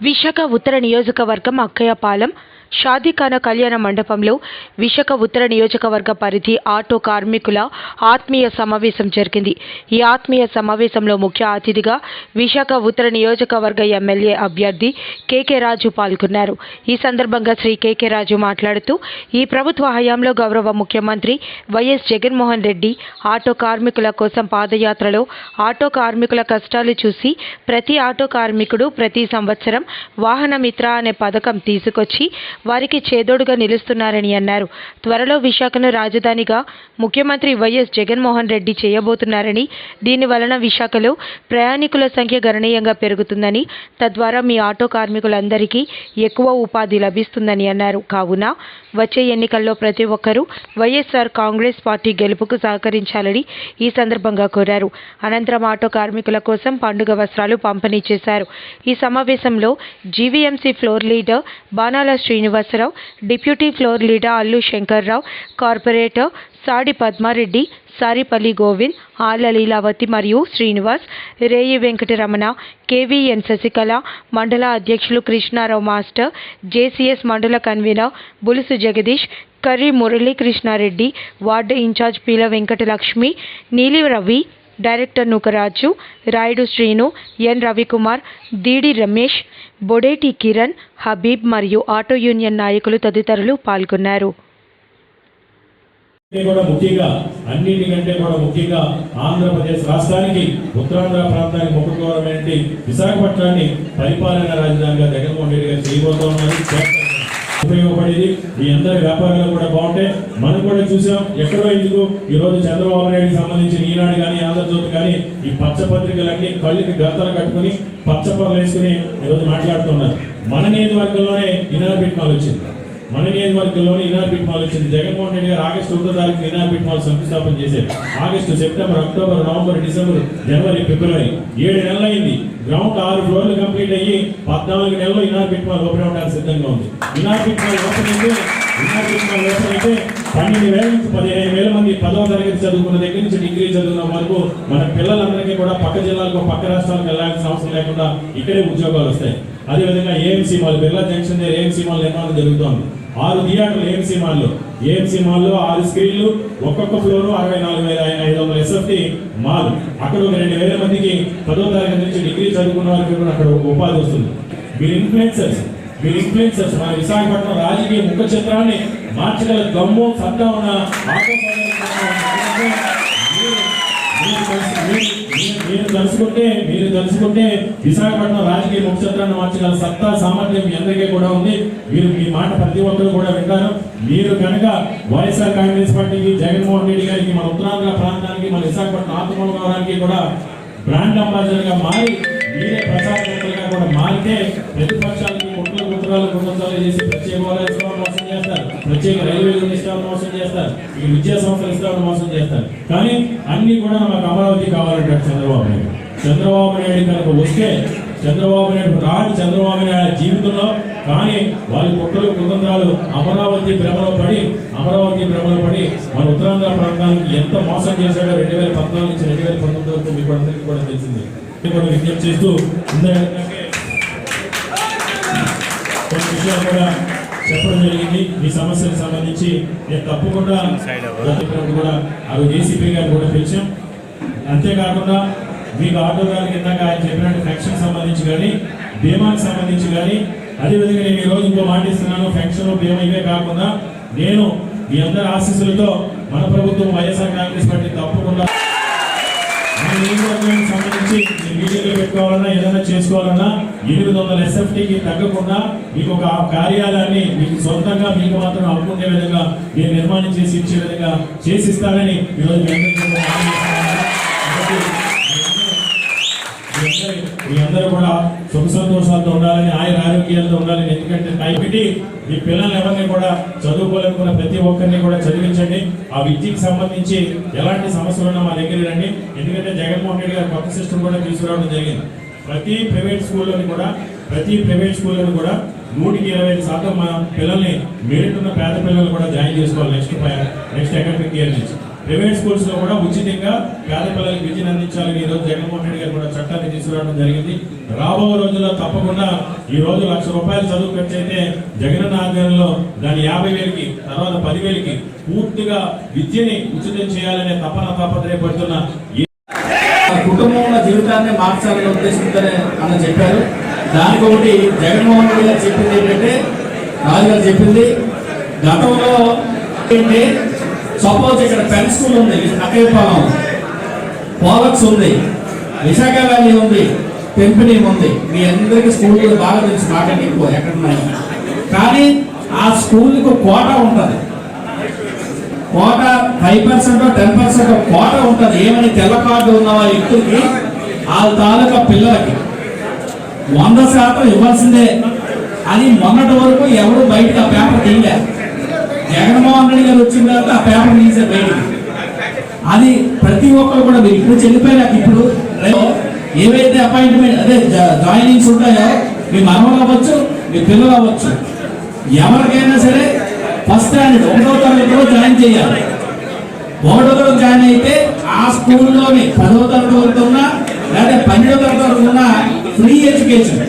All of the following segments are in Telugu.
విశాఖ ఉత్తర నియోజకవర్గం అక్కయ్యపాలెం షాదీఖానా కళ్యాణ మండపంలో విశాఖ ఉత్తర నియోజకవర్గ పరిధి ఆటో కార్మికుల ఆత్మీయ సమావేశం జరిగింది. ఈ ఆత్మీయ సమావేశంలో ముఖ్య అతిథిగా విశాఖ ఉత్తర నియోజకవర్గ ఎమ్మెల్యే అభ్యర్థి కేకే రాజు పాల్గొన్నారు. ఈ సందర్భంగా శ్రీ కేకే రాజు మాట్లాడుతూ, ఈ ప్రభుత్వ హయాంలో గౌరవ ముఖ్యమంత్రి వైఎస్ జగన్మోహన్ రెడ్డి ఆటో కార్మికుల కోసం పాదయాత్రలో ఆటో కార్మికుల కష్టాలు చూసి ప్రతి ఆటో కార్మికుడు ప్రతి సంవత్సరం వాహన మిత్ర అనే పథకం తీసుకొచ్చి వారికి చేదోడుగా నిలుస్తున్నారని అన్నారు. త్వరలో విశాఖను రాజధానిగా ముఖ్యమంత్రి వైఎస్ జగన్మోహన్ రెడ్డి చేయబోతున్నారని, దీని వలన విశాఖలో ప్రయాణికుల సంఖ్య గణనీయంగా పెరుగుతుందని, తద్వారా మీ ఆటో కార్మికులందరికీ ఎక్కువ ఉపాధి లభిస్తుందని అన్నారు. కావున వచ్చే ఎన్నికల్లో ప్రతి ఒక్కరూ వైఎస్ఆర్ కాంగ్రెస్ పార్టీ గెలుపుకు సహకరించాలని ఈ సందర్భంగా కోరారు. అనంతరం ఆటో కార్మికుల కోసం పండుగ వస్త్రాలు పంపిణీ చేశారు. ఈ సమావేశంలో GVMC floor leader Banala Srinivasarao, deputy floor leader Allu Shankarrao, corporator Sadi Padmareddy, Saripalli Govind, Alla Leelavathi మరియు శ్రీనివాస్, రేయి వెంకటరమణ, కేవీఎన్ శశికళ, మండల అధ్యక్షులు కృష్ణారావు మాస్టర్, జేసీఎస్ మండల convener Bulusu Jagadish, Karri Muralikrishnareddy, ward incharge Peela Venkatalakshmi, Neeli Ravi, director Nookaraju, Rayudu Srinu, N Ravikumar, Didi Ramesh, Bodeti Kiran, Habib మరియు ఆటో యూనియన్ నాయకులు తదితరులు పాల్గొన్నారు. ముఖ్యంగా అన్నిటికంటే కూడా ముఖ్యంగా ఆంధ్రప్రదేశ్ రాష్ట్రానికి ఉత్తరాంధ్ర ప్రాంతానికి ముఖ్యమైనటువంటి విశాఖపట్నాన్ని పరిపాలనా రాజధానిగా జగన్మోహన్ రెడ్డి గారు చేయబోతా ఉన్నారు. ఉపయోగపడేది మీ అందరి వ్యాపారాలు కూడా బాగుంటాయి. మనం కూడా చూసాం ఎక్కడో ఎందుకు ఈరోజు చంద్రబాబు నాయుడికి సంబంధించిన ఈనాడు కానీ ఆంధ్రజ్యోతి కానీ ఈ పచ్చ పత్రికలన్నీ కళ్ళకి గంతలు కట్టుకుని పచ్చపొరలు వేసుకుని ఈరోజు మాట్లాడుతున్నారు. మన నియోజకవర్గంలోనే ఇనార్బిట్ మాల్ వచ్చింది. మన నియోజకవర్గంలోనే ఇనార్బిట్ మాల్ వచ్చింది. జగన్మోహన్ రెడ్డి గారు ఆగస్టు 1వ తారీఖున ఇనార్బిట్ మాల్ శంకుస్థాపన చేశారు. August, September, October, November, December, జనవరి, ఫిబ్రవరి 7 నెలలు అయింది. గ్రౌండ్ 6 ఫ్లోర్లు కంప్లీట్ అయ్యి 14 నెలల్లో ఇనార్బిట్ మాల్ ఓపెన్ అవడానికి సిద్ధంగా ఉంది. ఇనార్బిట్ మాల్ ఓపెన్ అయితే 12,000 నుంచి 15,000 మంది 10వ తరగతి చదువుకున్న దగ్గర నుంచి డిగ్రీ చదువుకున్న వరకు మన పిల్లలందరికీ కూడా పక్క జిల్లాలకు పక్క రాష్ట్రాలకు వెళ్ళాల్సిన అవసరం లేకుండా ఇక్కడే ఉద్యోగాలు వస్తాయి. అదేవిధంగా ఏఎంసీ మాల్, బిర్లా జంక్షన్ దగ్గర ఏఎంసీ మాల్ నిర్మాణం జరుగుతోంది. 6 థియేటర్లు ఏఎంసీ మాల్లో 6 స్క్రీన్లు, ఒక్కొక్క ఫ్లోర్ 64,500 ఎస్ఎఫ్టీ మాల్. అక్కడ ఒక 2,000 మందికి 10వ తరగతి నుంచి డిగ్రీ చదువుకున్న వారికి కూడా అక్కడ ఉపాధి వస్తుంది. మీరు ఇన్ఫ్లుయెన్సర్స్ మన విశాఖపట్నం రాజకీయ ముఖ చిత్రాన్ని మార్చగల దమ్ము సత్తా ఉన్న మీరు తలుసుకుంటే విశాఖపట్నం రాజకీయ ముఖ చిత్రాన్ని మార్చగల సత్తా సామర్థ్యం మీ అందరికీ కూడా ఉంది. మీరు మీ మాట ప్రతి ఒక్కరు కూడా వింటారు. మీరు కనుక వైఎస్ఆర్ కాంగ్రెస్ పార్టీకి, జగన్మోహన్ రెడ్డి గారికి, మన ఉత్తరాంధ్ర ప్రాంతానికి, మన విశాఖపట్నం ఆత్మగౌరవానికి కూడా బ్రాండ్ అంబాసిడర్ గా మారి మీరే ప్రచారకర్తలుగా కూడా మారితే ప్రతిపక్షాలకి కుట్రలు చేసి ప్రత్యేక హోదా ఇస్తామని మోసం చేస్తారు, ప్రత్యేక రైల్వేలు ఇస్తామని మోసం చేస్తారు, ఈ విద్యా సంస్థలు ఇస్తామని మోసం చేస్తారు. కానీ అన్ని కూడా మాకు అమరావతి కావాలంటారు చంద్రబాబు నాయుడు కనుక వస్తే చంద్రబాబు నాయుడు జీవితంలో కానీ వాళ్ళ కుట్రలు కుతంత్రాలు అమరావతి భ్రమలో పడి మన ఉత్తరాంధ్ర ప్రాంతానికి ఎంత మోసం చేశాడో 2014 నుంచి 2019 వరకు మీకు అందరికీ కూడా తెలిసింది. కూడా విజ్ఞప్తి చేస్తూ కొన్ని విషయాలు కూడా చెప్పడం జరిగింది. ఈ సమస్యలకు సంబంధించి నేను తప్పకుండా కూడా అవి ఏసీపీ గారు కూడా పిలిచాం. అంతేకాకుండా మీకు ఆటో గారికి ఇందాక ఆయన చెప్పినట్టు పెన్షన్ సంబంధించి కానీ, బీమాకి సంబంధించి కానీ, అదేవిధంగా నేను ఈరోజు ఇంకో మాటిస్తున్నాను. పెన్షన్, బీమా ఇవే కాకుండా నేను మీ అందరి ఆశీస్సులతో మన ప్రభుత్వం వైఎస్ఆర్ కాంగ్రెస్ పార్టీ తప్పకుండా సంబంధించి మీటింగ్లు పెట్టుకోవాలన్నా ఏదైనా చేసుకోవాలన్నా 800 ఎస్ఎఫ్టీకి తగ్గకుండా మీకు ఒక కార్యాలయాన్ని మీకు సొంతంగా మీకు మాత్రం అమ్ముకునే విధంగా మీరు నిర్మాణం చేసి ఇచ్చే విధంగా చేసిస్తానని ఈరోజు మీ అందరూ కూడా సుఖ సంతోషాలతో ఉండాలని, ఆయన ఆరోగ్యాలతో ఉండాలని. ఎందుకంటే టైపెట్టి మీ పిల్లల్ని ఎవరిని కూడా చదువుకోలేకున్న ప్రతి ఒక్కరిని కూడా చదివించండి. ఆ విద్యకి సంబంధించి ఎలాంటి సమస్యలు ఉన్నా మా దగ్గర రండి. ఎందుకంటే జగన్మోహన్ రెడ్డి గారు కొత్త సిస్టమ్ కూడా తీసుకురావడం జరిగింది. ప్రతి ప్రైవేట్ స్కూల్లోని కూడా 125% మా పిల్లల్ని మెరిట్ ఉన్న పేద పిల్లలు కూడా జాయిన్ చేసుకోవాలి నెక్స్ట్ అకాడమిక్ ఇయర్ నుంచి. ప్రైవేట్ స్కూల్స్ లో కూడా ఉచితంగా పేద పిల్లలకు విద్యను అందించాలని ఈ రోజు జగన్మోహన్ రెడ్డి గారు కూడా చట్టాన్ని తీసుకురావడం జరిగింది. రాబో రోజుల్లో తప్పకుండా ఈ రోజు ₹1,00,000 చదువు ఖర్చు అయితే జగనన్న ఆధ్వర్యంలో దాన్ని 50,000కి తర్వాత 10,000కి పూర్తిగా విద్యని ఉచితం చేయాలనే తాపత్రయపడుతున్న కుటుంబంలో జీవితాన్ని మార్చాలనే ఉద్దేశంతోనే అన్న చెప్పారు. దానికి ఒకటి జగన్మోహన్ రెడ్డి గారు చెప్పింది ఏంటంటే, రాజు గారు చెప్పింది గతంలో ఏంటి, సపోజ్ ఇక్కడ పెన్ స్కూల్ ఉంది, అక్కయ్యపాలెం, పోలక్స్ ఉంది, విశాఖ వ్యాలీ ఉంది, పెంపిణీ ఉంది. మీ అందరికీ స్కూల్ బాగా తెలిసి మాట్లాడి ఎక్కువ ఎక్కడున్నాయి. కానీ ఆ స్కూల్కి కోటా ఉంటుంది. కోటా 5% 10% కోటా ఉంటుంది. ఏమని తెల్ల కార్డు ఉన్న వ్యక్తులకి వాళ్ళ తాలూకా పిల్లలకి 100% ఇవ్వాల్సిందే అని మొన్నటి వరకు ఎవరు బయటకు ఆ పేపర్ తీయలే. జగన్మోహన్ రెడ్డి గారు వచ్చిన తర్వాత ఆ పేపర్ తీసే బయటికి. అది ప్రతి ఒక్కరు కూడా మీరు ఇప్పుడు చెల్లిపోయినాక ఇప్పుడు ఏవైతే అపాయింట్మెంట్ అదే జాయినింగ్స్ ఉంటాయో మీ మనవలు అవ్వచ్చు, మీ పిల్లలు అవ్వచ్చు, ఎవరికైనా సరే ఫస్ట్ స్టాండర్డ్ 1వ తరగతిలో జాయిన్ చేయాలి. 1వ తరగతి జాయిన్ అయితే ఆ స్కూల్లోని 10వ తరగతి వరకు ఉన్నా లేదా 12వ తరగతి వరకు ఉన్నా ఫ్రీ ఎడ్యుకేషన్.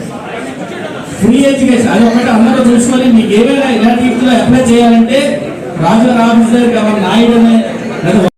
అది ఒకటి అందరూ చూసుకొని మీకు ఏమైనా ఇలాంటి అప్లై చేయాలంటే రాజుగారి ఆఫీస్ దగ్గర నాయుడు